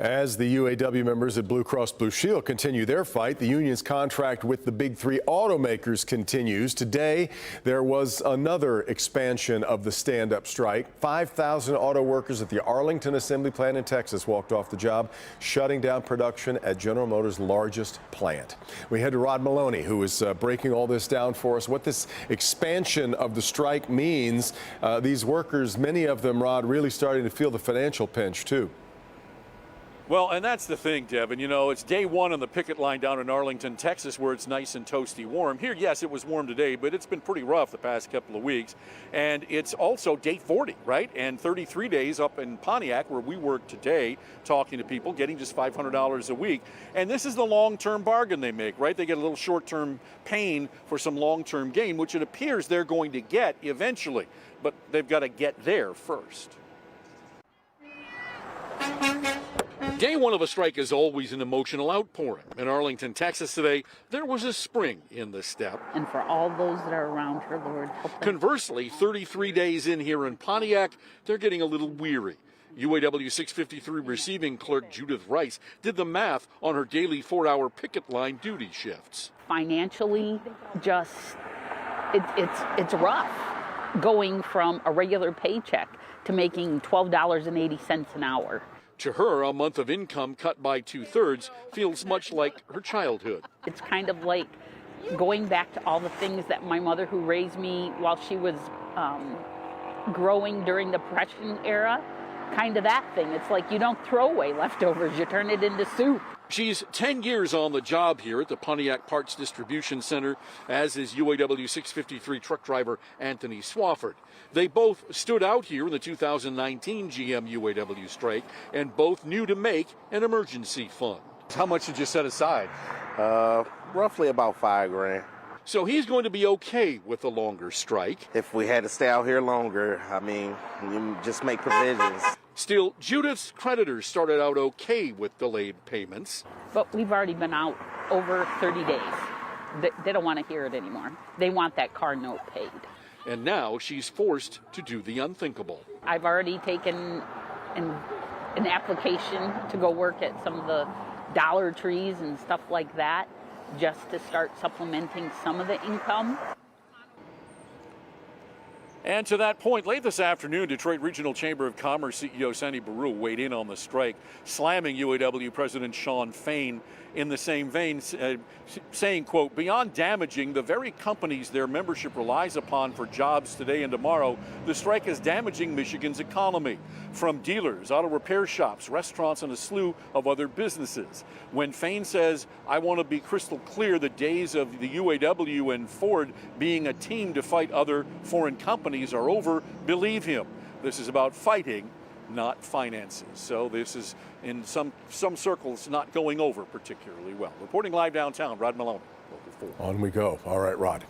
As the UAW members at Blue Cross Blue Shield continue their fight, the union's contract with the big three automakers continues. Today, there was another expansion of the stand-up strike. 5,000 auto workers at the Arlington assembly plant in Texas walked off the job, shutting down production at General Motors' largest plant. We head to Rod Maloney, who is breaking all this down for us. What this expansion of the strike means, these workers, many of them, Rod, really starting to feel the financial pinch, too. Well, and that's the thing, Devin. You know, it's day one on the picket line down in Arlington, Texas, where it's nice and toasty warm. Here, yes, it was warm today, but it's been pretty rough the past couple of weeks. And it's also day 40, right? And 33 days up in Pontiac, where we work today, talking to people, getting just $500 a week. And this is the long-term bargain they make, right? They get a little short-term pain for some long-term gain, which it appears they're going to get eventually. But they've got to get there first. Day one of a strike is always an emotional outpouring. In Arlington, Texas today, there was a spring in the step. And for all those that are around her, Lord, help them. Conversely, 33 days in here in Pontiac, they're getting a little weary. UAW 653 receiving clerk Judith Rice did the math on her daily 4-hour picket line duty shifts. Financially, just, it's rough going from a regular paycheck to making $12.80 an hour. To her, a month of income cut by 2/3 feels much like her childhood. It's kind of like going back to all the things that my mother, who raised me while she was growing during the Depression era, kind of that thing. It's like you don't throw away leftovers, you turn it into soup. She's 10 years on the job here at the Pontiac Parts Distribution Center, as is UAW 653 truck driver Anthony Swafford. They both stood out here in the 2019 GM UAW strike and both knew to make an emergency fund. How much did you set aside? Roughly about $5 grand. So he's going to be okay with the longer strike. If we had to stay out here longer, I mean, you just make provisions. Still, Judith's creditors started out okay with delayed payments. But we've already been out over 30 days. They don't want to hear it anymore. They want that car note paid. And now she's forced to do the unthinkable. I've already taken an application to go work at some of the Dollar Trees and stuff like that, just to start supplementing some of the income. And to that point, late this afternoon, Detroit Regional Chamber of Commerce CEO Sandy Baru weighed in on the strike, slamming UAW President Shawn Fain in the same vein, saying, quote, beyond damaging the very companies their membership relies upon for jobs today and tomorrow, the strike is damaging Michigan's economy. From dealers, auto repair shops, restaurants, and a slew of other businesses. When Fain says, I want to be crystal clear, the days of the UAW and Ford being a team to fight other foreign companies are over, believe him. This is about fighting, not finances. So this is, in some circles, not going over particularly well. Reporting live downtown, Rod Maloney, Local 4. On we go. All right, Rod.